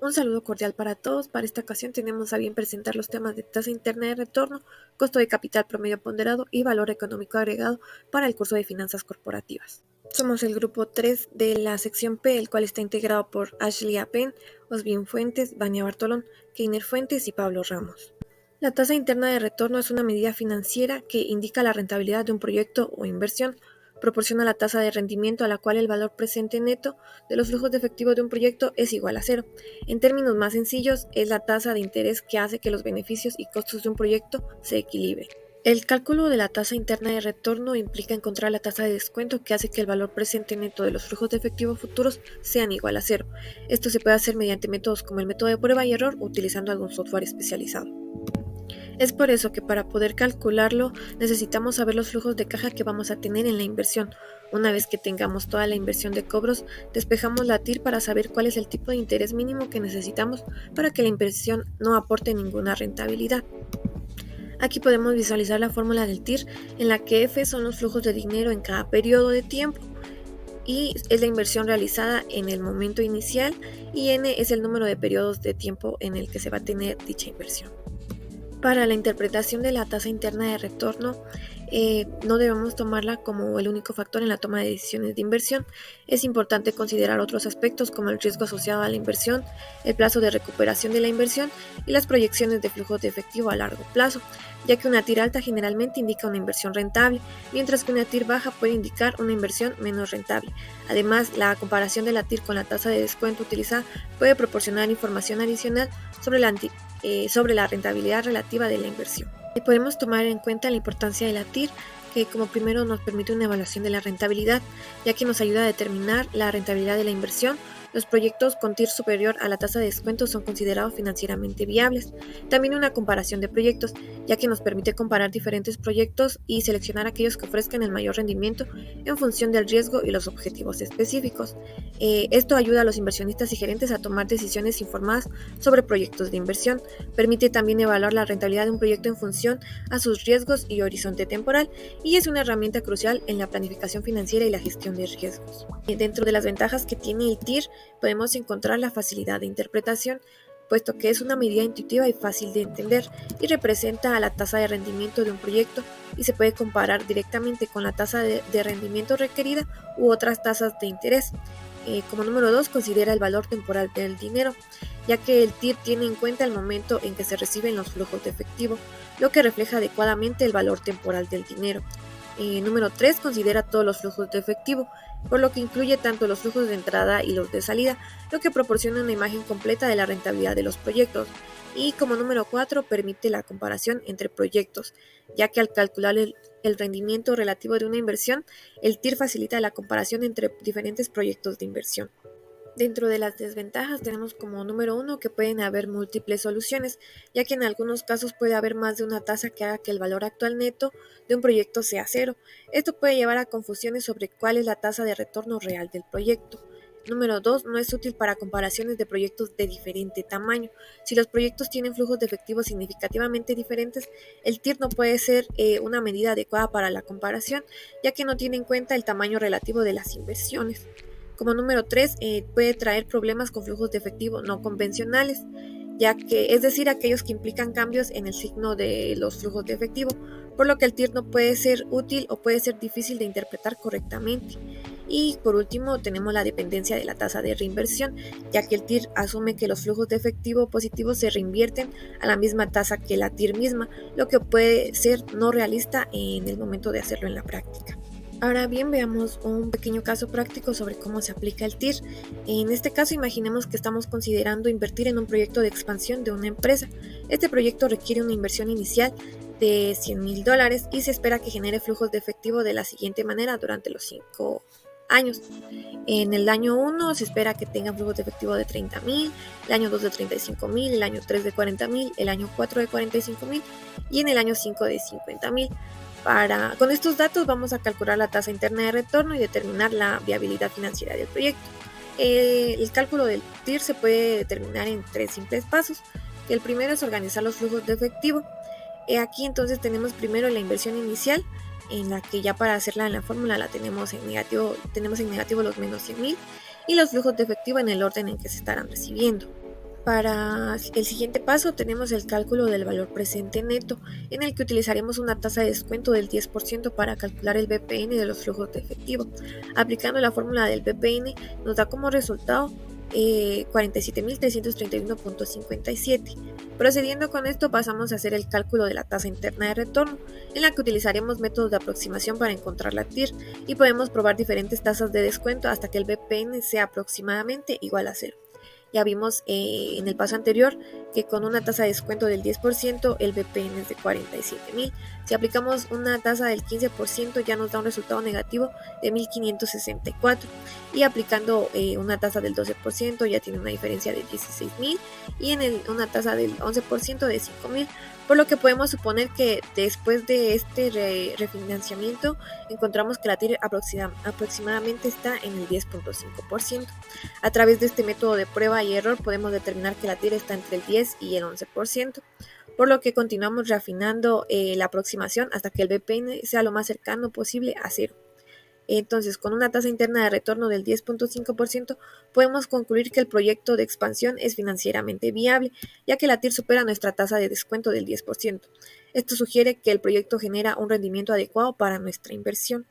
Un saludo cordial para todos. Para esta ocasión tenemos a bien presentar los temas de tasa interna de retorno, costo de capital promedio ponderado y valor económico agregado para el curso de finanzas corporativas. Somos el grupo 3 de la sección P, el cual está integrado por Ashley Apen, Osbin Fuentes, Vania Bartolón, Keiner Fuentes y Pablo Ramos. La tasa interna de retorno es una medida financiera que indica la rentabilidad de un proyecto o inversión. Proporciona la tasa de rendimiento a la cual el valor presente neto de los flujos de efectivo de un proyecto es igual a cero. En términos más sencillos, es la tasa de interés que hace que los beneficios y costos de un proyecto se equilibren. El cálculo de la tasa interna de retorno implica encontrar la tasa de descuento que hace que el valor presente neto de los flujos de efectivo futuros sean igual a cero. Esto se puede hacer mediante métodos como el método de prueba y error utilizando algún software especializado. Es por eso que para poder calcularlo necesitamos saber los flujos de caja que vamos a tener en la inversión. Una vez que tengamos toda la inversión de cobros, despejamos la TIR para saber cuál es el tipo de interés mínimo que necesitamos para que la inversión no aporte ninguna rentabilidad. Aquí podemos visualizar la fórmula del TIR en la que F son los flujos de dinero en cada periodo de tiempo y es la inversión realizada en el momento inicial y N es el número de periodos de tiempo en el que se va a tener dicha inversión. Para la interpretación de la tasa interna de retorno, no debemos tomarla como el único factor en la toma de decisiones de inversión. Es importante considerar otros aspectos como el riesgo asociado a la inversión, el plazo de recuperación de la inversión y las proyecciones de flujos de efectivo a largo plazo, ya que una TIR alta generalmente indica una inversión rentable, mientras que una TIR baja puede indicar una inversión menos rentable. Además, la comparación de la TIR con la tasa de descuento utilizada puede proporcionar información adicional sobre la rentabilidad relativa de la inversión. Podemos tomar en cuenta la importancia de la TIR, que como primero nos permite una evaluación de la rentabilidad, ya que nos ayuda a determinar la rentabilidad de la inversión. Los proyectos con TIR superior a la tasa de descuento son considerados financieramente viables. También una comparación de proyectos, ya que nos permite comparar diferentes proyectos y seleccionar aquellos que ofrezcan el mayor rendimiento en función del riesgo y los objetivos específicos. Esto ayuda a los inversionistas y gerentes a tomar decisiones informadas sobre proyectos de inversión. Permite también evaluar la rentabilidad de un proyecto en función a sus riesgos y horizonte temporal, y es una herramienta crucial en la planificación financiera y la gestión de riesgos. Dentro de las ventajas que tiene el TIR, podemos encontrar la facilidad de interpretación, puesto que es una medida intuitiva y fácil de entender y representa a la tasa de rendimiento de un proyecto y se puede comparar directamente con la tasa de rendimiento requerida u otras tasas de interés. Como número 2, considera el valor temporal del dinero, ya que el TIR tiene en cuenta el momento en que se reciben los flujos de efectivo, lo que refleja adecuadamente el valor temporal del dinero. Número 3, considera todos los flujos de efectivo, por lo que incluye tanto los flujos de entrada y los de salida, lo que proporciona una imagen completa de la rentabilidad de los proyectos. Y como número 4, permite la comparación entre proyectos, ya que al calcular el rendimiento relativo de una inversión, el TIR facilita la comparación entre diferentes proyectos de inversión. Dentro de las desventajas tenemos como número 1 que pueden haber múltiples soluciones, ya que en algunos casos puede haber más de una tasa que haga que el valor actual neto de un proyecto sea cero. Esto puede llevar a confusiones sobre cuál es la tasa de retorno real del proyecto. Número 2, no es útil para comparaciones de proyectos de diferente tamaño. Si los proyectos tienen flujos de efectivo significativamente diferentes, el TIR no puede ser una medida adecuada para la comparación, ya que no tiene en cuenta el tamaño relativo de las inversiones. Como número 3, puede traer problemas con flujos de efectivo no convencionales, ya que es decir, aquellos que implican cambios en el signo de los flujos de efectivo, por lo que el TIR no puede ser útil o puede ser difícil de interpretar correctamente. Y por último, tenemos la dependencia de la tasa de reinversión, ya que el TIR asume que los flujos de efectivo positivos se reinvierten a la misma tasa que la TIR misma, lo que puede ser no realista en el momento de hacerlo en la práctica. Ahora bien, veamos un pequeño caso práctico sobre cómo se aplica el TIR. En este caso, imaginemos que estamos considerando invertir en un proyecto de expansión de una empresa. Este proyecto requiere una inversión inicial de $100,000 y se espera que genere flujos de efectivo de la siguiente manera durante los 5 años. En el año 1 se espera que tenga flujos de efectivo de $30,000, el año 2 de $35,000, el año 3 de $40,000, el año 4 de $45,000 y en el año 5 de $50,000. Con estos datos vamos a calcular la tasa interna de retorno y determinar la viabilidad financiera del proyecto. El cálculo del TIR se puede determinar en 3 simples pasos. El primero es organizar los flujos de efectivo. Aquí entonces tenemos primero la inversión inicial, en la que ya para hacerla en la fórmula la tenemos en negativo los menos $100,000 y los flujos de efectivo en el orden en que se estarán recibiendo. Para el siguiente paso tenemos el cálculo del valor presente neto, en el que utilizaremos una tasa de descuento del 10% para calcular el BPN de los flujos de efectivo. Aplicando la fórmula del BPN nos da como resultado 47.331.57. Procediendo con esto pasamos a hacer el cálculo de la tasa interna de retorno, en la que utilizaremos métodos de aproximación para encontrar la TIR y podemos probar diferentes tasas de descuento hasta que el BPN sea aproximadamente igual a cero. Ya vimos en el paso anterior que con una tasa de descuento del 10% el BPN es de 47.000. Si aplicamos una tasa del 15% ya nos da un resultado negativo de 1.564. Y aplicando una tasa del 12% ya tiene una diferencia de 16.000 y una tasa del 11% de 5.000. Por lo que podemos suponer que después de este refinanciamiento encontramos que la TIR aproximadamente está en el 10.5%. A través de este método de prueba y error podemos determinar que la TIR está entre el 10 y el 11%, por lo que continuamos refinando la aproximación hasta que el BPN sea lo más cercano posible a cero. Entonces, con una tasa interna de retorno del 10.5%, podemos concluir que el proyecto de expansión es financieramente viable, ya que la TIR supera nuestra tasa de descuento del 10%. Esto sugiere que el proyecto genera un rendimiento adecuado para nuestra inversión.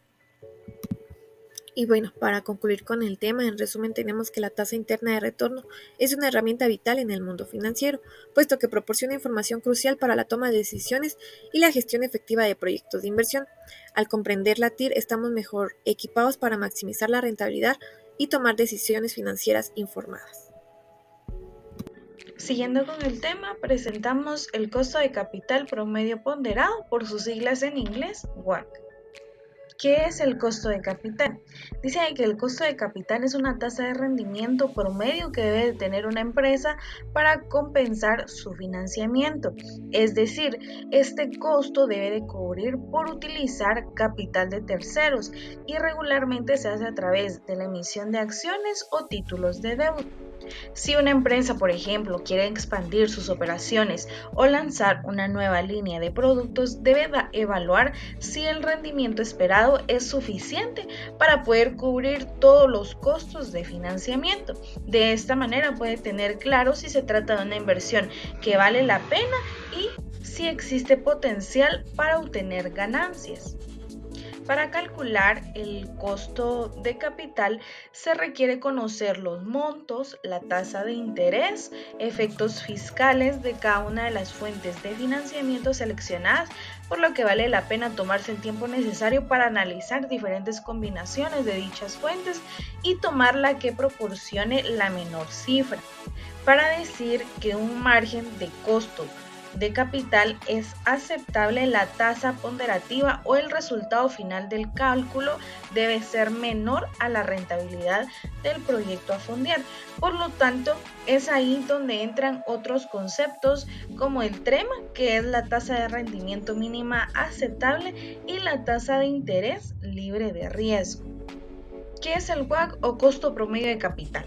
Y bueno, para concluir con el tema, en resumen tenemos que la tasa interna de retorno es una herramienta vital en el mundo financiero, puesto que proporciona información crucial para la toma de decisiones y la gestión efectiva de proyectos de inversión. Al comprender la TIR, estamos mejor equipados para maximizar la rentabilidad y tomar decisiones financieras informadas. Siguiendo con el tema, presentamos el costo de capital promedio ponderado, por sus siglas en inglés, WACC. ¿Qué es el costo de capital? Dice que el costo de capital es una tasa de rendimiento promedio que debe tener una empresa para compensar su financiamiento. Es decir, este costo debe de cubrir por utilizar capital de terceros y regularmente se hace a través de la emisión de acciones o títulos de deuda. Si una empresa, por ejemplo, quiere expandir sus operaciones o lanzar una nueva línea de productos, debe evaluar si el rendimiento esperado es suficiente para poder cubrir todos los costos de financiamiento. De esta manera puede tener claro si se trata de una inversión que vale la pena y si existe potencial para obtener ganancias. Para calcular el costo de capital se requiere conocer los montos, la tasa de interés, efectos fiscales de cada una de las fuentes de financiamiento seleccionadas, por lo que vale la pena tomarse el tiempo necesario para analizar diferentes combinaciones de dichas fuentes y tomar la que proporcione la menor cifra. Para decir que un margen de costo de capital es aceptable, la tasa ponderativa o el resultado final del cálculo debe ser menor a la rentabilidad del proyecto a fondear. Por lo tanto, es ahí donde entran otros conceptos como el TREMA, que es la tasa de rendimiento mínima aceptable, y la tasa de interés libre de riesgo. ¿Qué es el WACC o costo promedio de capital?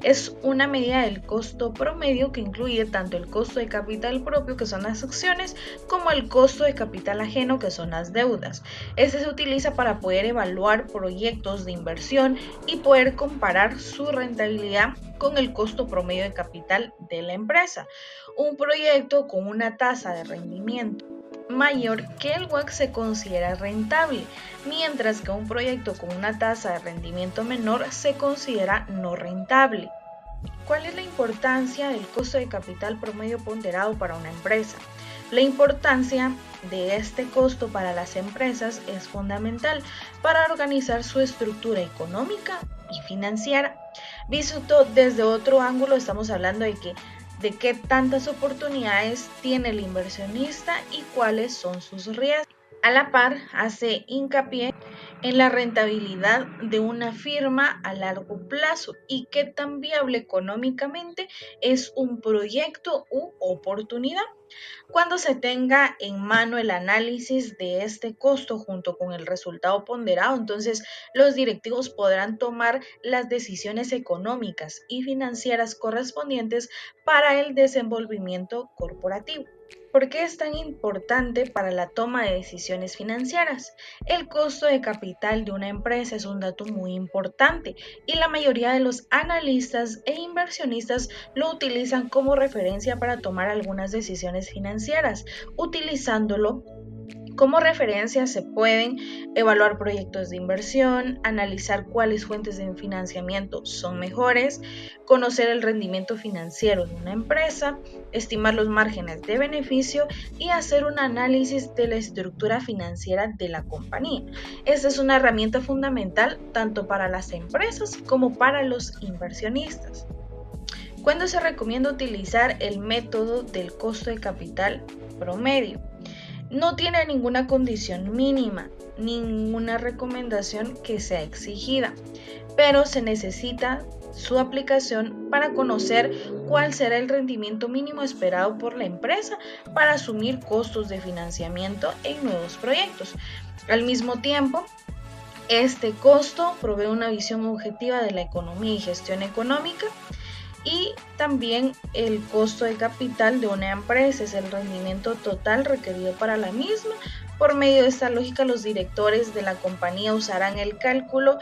Es una medida del costo promedio que incluye tanto el costo de capital propio, que son las acciones, como el costo de capital ajeno, que son las deudas. Este se utiliza para poder evaluar proyectos de inversión y poder comparar su rentabilidad con el costo promedio de capital de la empresa. Un proyecto con una tasa de rendimiento mayor que el WACC se considera rentable, mientras que un proyecto con una tasa de rendimiento menor se considera no rentable. ¿Cuál es la importancia del costo de capital promedio ponderado para una empresa? La importancia de este costo para las empresas es fundamental para organizar su estructura económica y financiera. Visto desde otro ángulo, estamos hablando de qué tantas oportunidades tiene el inversionista y cuáles son sus riesgos. A la par, hace hincapié en la rentabilidad de una firma a largo plazo y qué tan viable económicamente es un proyecto u oportunidad. Cuando se tenga en mano el análisis de este costo junto con el resultado ponderado, entonces los directivos podrán tomar las decisiones económicas y financieras correspondientes para el desenvolvimiento corporativo. ¿Por qué es tan importante para la toma de decisiones financieras? El costo de capital de una empresa es un dato muy importante y la mayoría de los analistas e inversionistas lo utilizan como referencia para tomar algunas decisiones financieras, utilizándolo como referencia se pueden evaluar proyectos de inversión, analizar cuáles fuentes de financiamiento son mejores, conocer el rendimiento financiero de una empresa, estimar los márgenes de beneficio y hacer un análisis de la estructura financiera de la compañía. Esta es una herramienta fundamental tanto para las empresas como para los inversionistas. ¿Cuándo se recomienda utilizar el método del costo de capital promedio? No tiene ninguna condición mínima, ninguna recomendación que sea exigida, pero se necesita su aplicación para conocer cuál será el rendimiento mínimo esperado por la empresa para asumir costos de financiamiento en nuevos proyectos. Al mismo tiempo, este costo provee una visión objetiva de la economía y gestión económica y también el costo de capital de una empresa es el rendimiento total requerido para la misma. Por medio de esta lógica, los directores de la compañía usarán el cálculo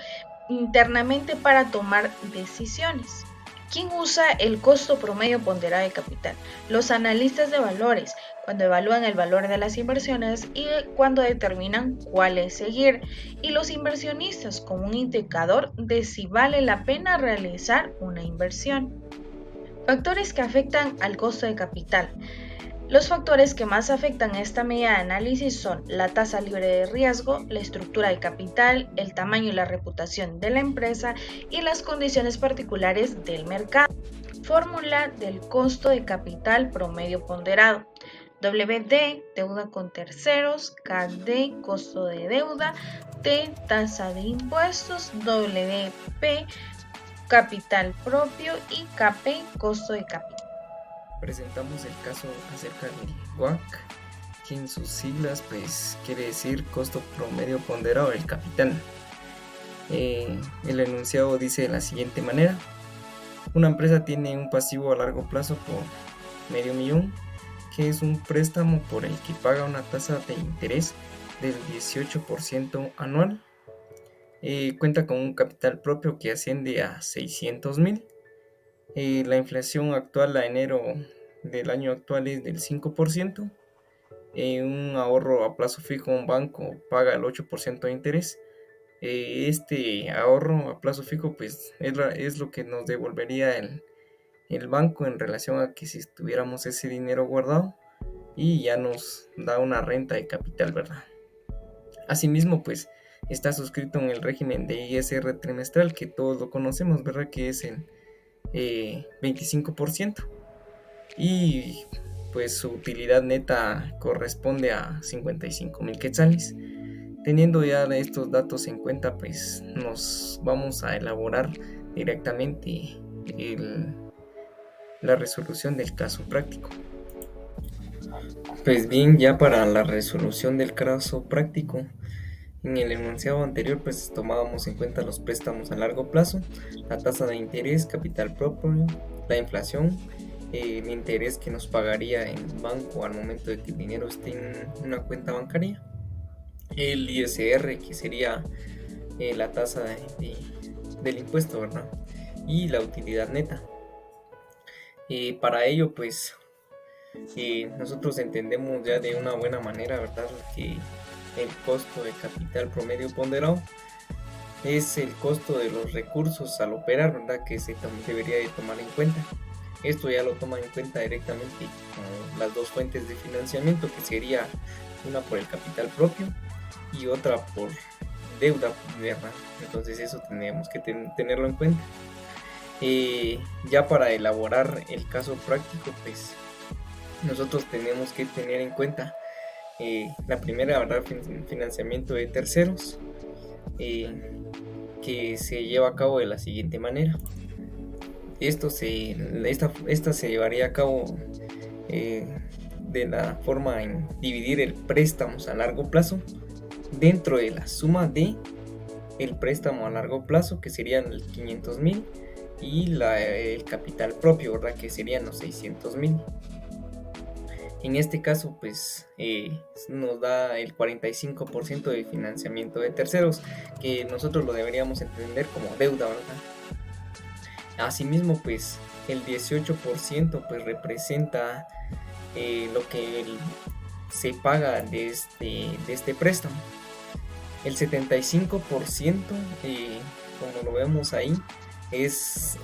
internamente para tomar decisiones. ¿Quién usa el costo promedio ponderado de capital? Los analistas de valores, cuando evalúan el valor de las inversiones y cuando determinan cuáles seguir, y los inversionistas como un indicador de si vale la pena realizar una inversión. Factores que afectan al costo de capital. Los factores que más afectan a esta medida de análisis son la tasa libre de riesgo, la estructura de capital, el tamaño y la reputación de la empresa y las condiciones particulares del mercado. Fórmula del costo de capital promedio ponderado. WD, deuda con terceros, KD, costo de deuda, T, tasa de impuestos, WP, capital propio y KP, costo de capital. Presentamos el caso acerca del WACC, que en sus siglas pues quiere decir costo promedio ponderado del capital. El enunciado dice de la siguiente manera: una empresa tiene un pasivo a largo plazo por $500,000, que es un préstamo por el que paga una tasa de interés del 18% anual. Cuenta con un capital propio que asciende a $600,000. La inflación actual a enero del año actual es del 5%. Un ahorro a plazo fijo, un banco paga el 8% de interés. Este ahorro a plazo fijo pues es lo que nos devolvería el banco en relación a que si tuviéramos ese dinero guardado, y ya nos da una renta de capital, ¿verdad? Asimismo, pues está suscrito en el régimen de ISR trimestral, que todos lo conocemos, ¿verdad? Que es el 25%. Y pues su utilidad neta corresponde a 55,000 quetzales. Teniendo ya estos datos en cuenta, pues nos vamos a elaborar directamente la resolución del caso práctico. Pues bien, ya para la resolución del caso práctico, en el enunciado anterior pues tomábamos en cuenta los préstamos a largo plazo, la tasa de interés, capital propio, la inflación, el interés que nos pagaría el banco al momento de que el dinero esté en una cuenta bancaria, el ISR, que sería la tasa del impuesto, ¿verdad? Y la utilidad neta. Para ello pues nosotros entendemos ya de una buena manera, ¿verdad?, que el costo de capital promedio ponderado es el costo de los recursos al operar, ¿verdad?, que se debería de tomar en cuenta. Esto ya lo toma en cuenta directamente con las dos fuentes de financiamiento, que sería una por el capital propio y otra por deuda, ¿verdad? Entonces eso tenemos que tenerlo en cuenta. Ya para elaborar el caso práctico, pues nosotros tenemos que tener en cuenta la primera, ¿verdad?, financiamiento de terceros, que se lleva a cabo de la siguiente manera. Esta se llevaría a cabo de la forma en dividir el préstamo a largo plazo dentro de la suma de el préstamo a largo plazo, que serían el 500,000, y el capital propio, ¿verdad?, que serían los 600,000. En este caso, pues nos da el 45% de financiamiento de terceros, que nosotros lo deberíamos entender como deuda, ¿verdad? Asimismo, pues el 18% pues representa lo que se paga de este préstamo. El 75%, como lo vemos ahí, es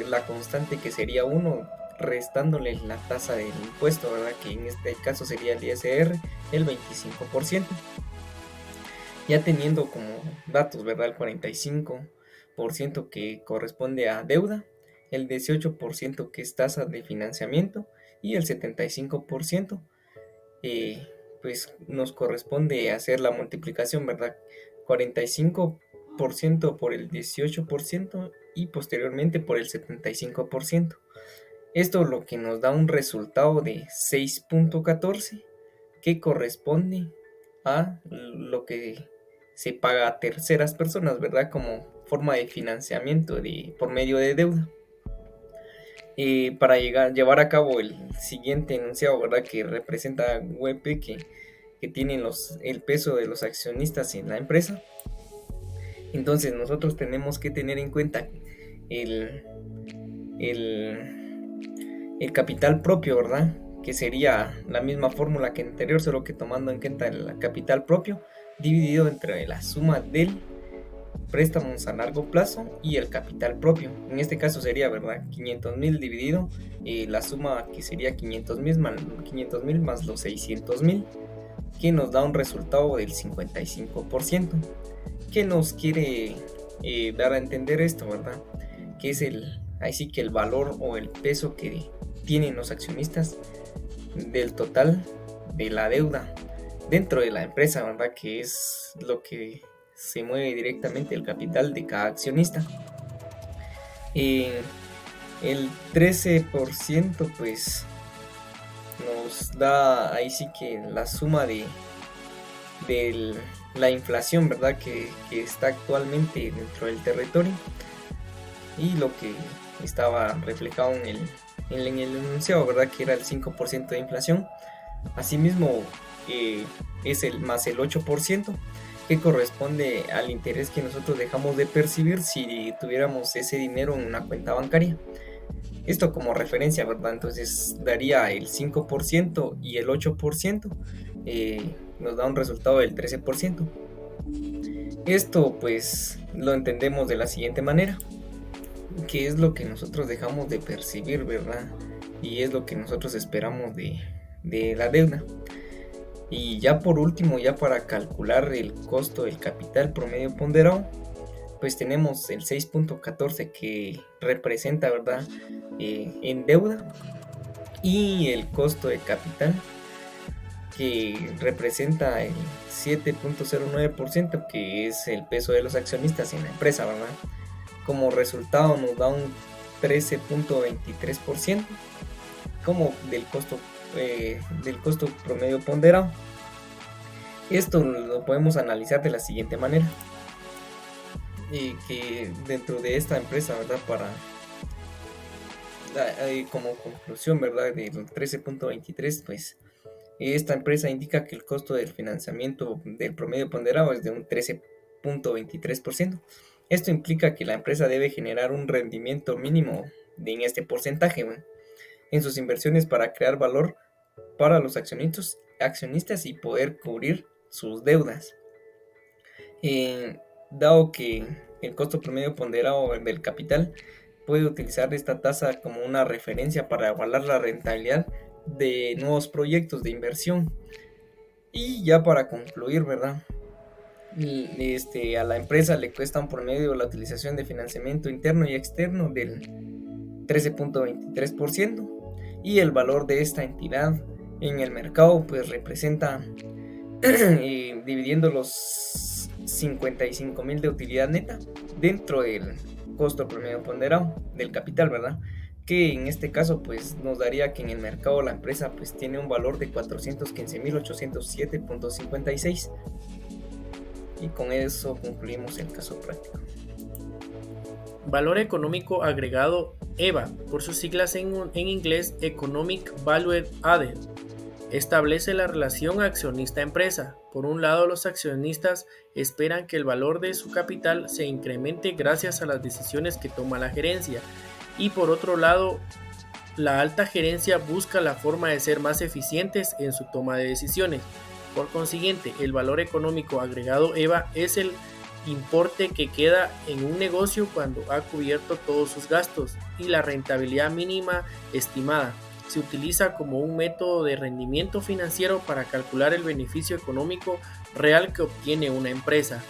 la constante, que sería 1, restándole la tasa del impuesto, ¿verdad? Que en este caso sería el ISR, el 25%. Ya teniendo como datos, ¿verdad? El 45% que corresponde a deuda, el 18% que es tasa de financiamiento y el 75% pues nos corresponde hacer la multiplicación, ¿verdad? 45% por el 18% y posteriormente por el 75%. Esto lo que nos da un resultado de 6.14, que corresponde a lo que se paga a terceras personas, ¿verdad? Como forma de financiamiento por medio de deuda. Para llevar a cabo el siguiente enunciado, ¿verdad? Que representa WP, que tienen el peso de los accionistas en la empresa. Entonces nosotros tenemos que tener en cuenta el capital propio, ¿verdad? Que sería la misma fórmula que anterior, solo que tomando en cuenta el capital propio dividido entre la suma del préstamos a largo plazo y el capital propio. En este caso sería, ¿verdad? 500,000 dividido la suma, que sería 500,000 más los 600,000, que nos da un resultado del 55%. ¿Qué nos quiere dar a entender esto, verdad? Que es así que el valor o el peso que tienen los accionistas del total de la deuda dentro de la empresa, ¿verdad? Que es lo que se mueve directamente el capital de cada accionista. El 13% pues nos da ahí sí que la suma de la inflación, ¿verdad? Que está actualmente dentro del territorio, y lo que estaba reflejado en el enunciado, ¿verdad? Que era el 5% de inflación. Asimismo es más el 8%, que corresponde al interés que nosotros dejamos de percibir si tuviéramos ese dinero en una cuenta bancaria. Esto como referencia, ¿verdad? Entonces daría el 5% y el 8%, nos da un resultado del 13%. Esto pues lo entendemos de la siguiente manera, que es lo que nosotros dejamos de percibir, ¿verdad? Y es lo que nosotros esperamos de la deuda. Y ya por último, ya para calcular el costo del capital promedio ponderado, pues tenemos el 6.14 que representa, ¿verdad? En deuda, y el costo de capital, que representa el 7.09%, que es el peso de los accionistas en la empresa, ¿verdad? Como resultado nos da un 13.23% como del costo promedio ponderado. Esto lo podemos analizar de la siguiente manera, que dentro de esta empresa, ¿verdad? Como conclusión, ¿verdad? Del 13.23, pues esta empresa indica que el costo del financiamiento del promedio ponderado es de un 13.23%. Esto implica que la empresa debe generar un rendimiento mínimo en este porcentaje, ¿no?, en sus inversiones para crear valor para los accionistas y poder cubrir sus deudas. Dado que el costo promedio ponderado del capital puede utilizar esta tasa como una referencia para evaluar la rentabilidad de nuevos proyectos de inversión. Y ya para concluir, ¿verdad? A la empresa le cuesta un promedio la utilización de financiamiento interno y externo del 13.23%, y el valor de esta entidad en el mercado pues representa dividiendo los 55,000 de utilidad neta dentro del costo promedio ponderado del capital, ¿verdad? Que en este caso pues nos daría que en el mercado la empresa pues tiene un valor de 415.807.56. Y con eso concluimos el caso práctico. Valor económico agregado, EVA, por sus siglas en inglés Economic Value Added. Establece la relación accionista-empresa. Por un lado, los accionistas esperan que el valor de su capital se incremente gracias a las decisiones que toma la gerencia. Y por otro lado, la alta gerencia busca la forma de ser más eficientes en su toma de decisiones. Por consiguiente, el valor económico agregado EVA es el importe que queda en un negocio cuando ha cubierto todos sus gastos y la rentabilidad mínima estimada. Se utiliza como un método de rendimiento financiero para calcular el beneficio económico real que obtiene una empresa.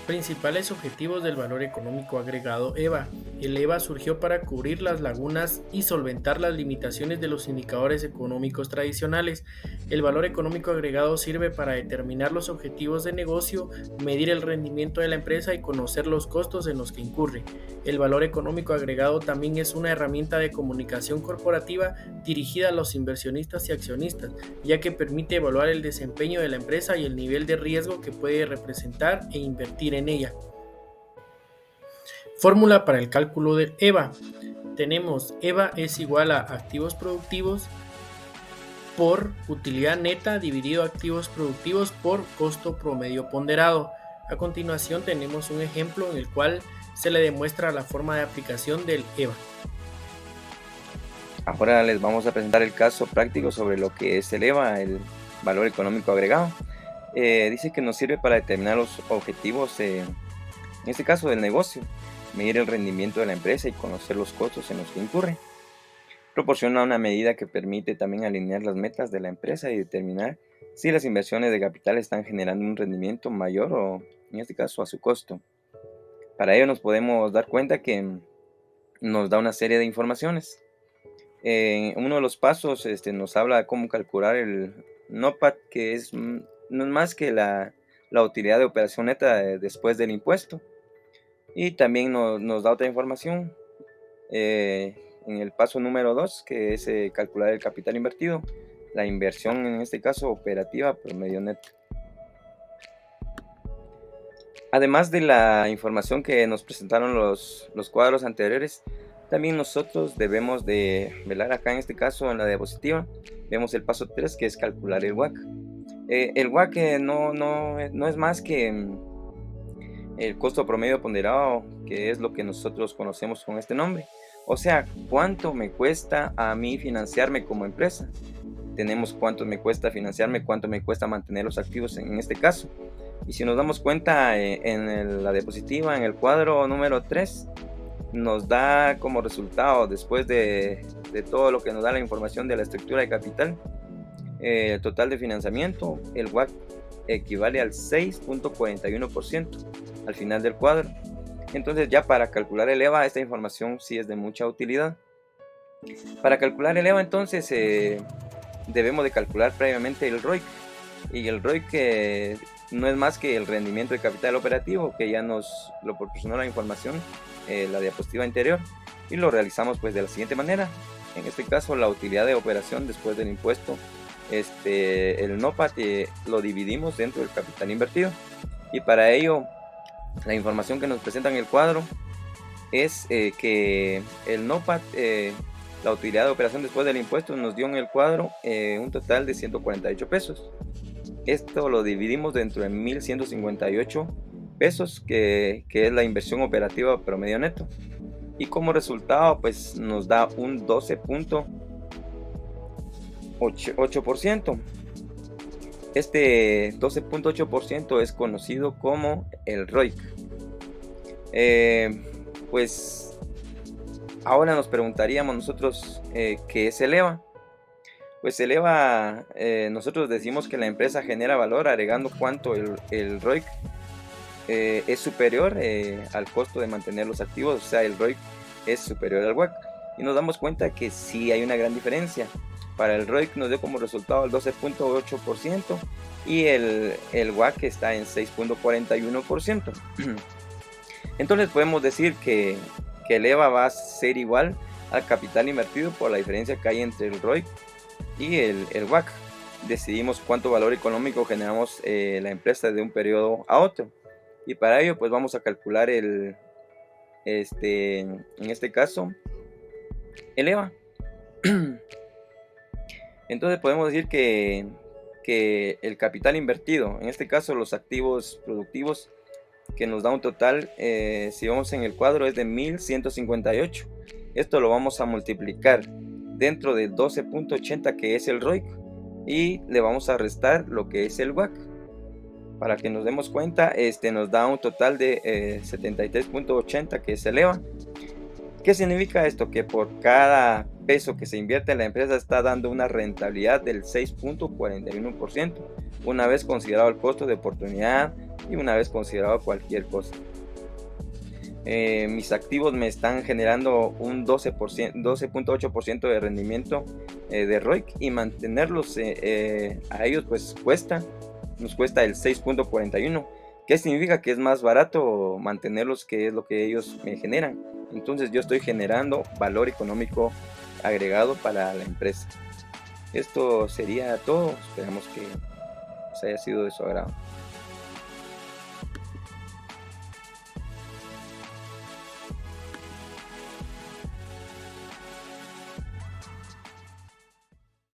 Principales objetivos del valor económico agregado EVA. El EVA surgió para cubrir las lagunas y solventar las limitaciones de los indicadores económicos tradicionales. El valor económico agregado sirve para determinar los objetivos de negocio, medir el rendimiento de la empresa y conocer los costos en los que incurre. El valor económico agregado también es una herramienta de comunicación corporativa dirigida a los inversionistas y accionistas, ya que permite evaluar el desempeño de la empresa y el nivel de riesgo que puede representar e invertir en ella. Fórmula para el cálculo del EVA. Tenemos EVA es igual a activos productivos por utilidad neta dividido activos productivos por costo promedio ponderado. A continuación tenemos un ejemplo en el cual se le demuestra la forma de aplicación del EVA. Ahora les vamos a presentar el caso práctico sobre lo que es el EVA, el valor económico agregado. Dice que nos sirve para determinar los objetivos, en este caso del negocio, medir el rendimiento de la empresa y conocer los costos en los que incurre. Proporciona una medida que permite también alinear las metas de la empresa y determinar si las inversiones de capital están generando un rendimiento mayor o, en este caso, a su costo. Para ello nos podemos dar cuenta que nos da una serie de informaciones. Uno de los pasos nos habla de cómo calcular el NOPAT, que no es más que la utilidad de operación neta después del impuesto. Y también nos da otra información en el paso número 2, que es calcular el capital invertido, la inversión en este caso operativa promedio neto. Además de la información que nos presentaron los cuadros anteriores, también nosotros debemos de velar acá en este caso en la diapositiva. Vemos el paso 3, que es calcular el WACC. El WACC no es más que el costo promedio ponderado, que es lo que nosotros conocemos con este nombre. O sea, ¿cuánto me cuesta a mí financiarme como empresa? Tenemos cuánto me cuesta financiarme, cuánto me cuesta mantener los activos en este caso. Y si nos damos cuenta en la diapositiva, en el cuadro número 3, nos da como resultado, después de todo lo que nos da la información de la estructura de capital, el total de financiamiento, el WACC equivale al 6.41% al final del cuadro. Entonces ya para calcular el EVA, esta información sí es de mucha utilidad. Para calcular el EVA entonces debemos de calcular previamente el ROIC. Y el ROIC no es más que el rendimiento de capital operativo, que ya nos lo proporcionó la información la diapositiva anterior, y lo realizamos pues de la siguiente manera. En este caso la utilidad de operación después del impuesto, el NOPAT lo dividimos dentro del capital invertido, y para ello la información que nos presenta en el cuadro es que el NOPAT, la utilidad de operación después del impuesto, nos dio en el cuadro un total de 148 pesos. Esto lo dividimos dentro de 1.158 pesos, que es la inversión operativa promedio neto. Y como resultado, pues nos da un 12.8%. Este 12.8% es conocido como el ROIC. Pues ahora nos preguntaríamos nosotros qué es el EVA. Pues el EVA, nosotros decimos que la empresa genera valor agregando cuánto el ROIC es superior al costo de mantener los activos, o sea, el ROIC es superior al WACC. Y nos damos cuenta que sí hay una gran diferencia. Para el ROIC nos dio como resultado el 12.8% y el WACC está en 6.41%. Entonces podemos decir que el EVA va a ser igual al capital invertido por la diferencia que hay entre el ROIC y el WACC. Decidimos cuánto valor económico generamos la empresa de un periodo a otro, y para ello pues vamos a calcular en este caso el EVA. Entonces podemos decir que el capital invertido, en este caso los activos productivos, que nos da un total, si vamos en el cuadro, es de 1158. Esto lo vamos a multiplicar dentro del 12.80 que es el ROIC y le vamos a restar lo que es el WACC. Para que nos demos cuenta, nos da un total de 73.80 que se eleva. ¿Qué significa esto? Que por cada peso que se invierte en la empresa está dando una rentabilidad del 6.41%, una vez considerado el costo de oportunidad y una vez considerado cualquier cosa. Mis activos me están generando un 12.8% de rendimiento de ROIC, y mantenerlos a ellos pues nos cuesta el 6.41. ¿Qué significa? Que es más barato mantenerlos, que es lo que ellos me generan. Entonces yo estoy generando valor económico agregado para la empresa. Esto sería todo. Esperamos que os haya sido de su agrado.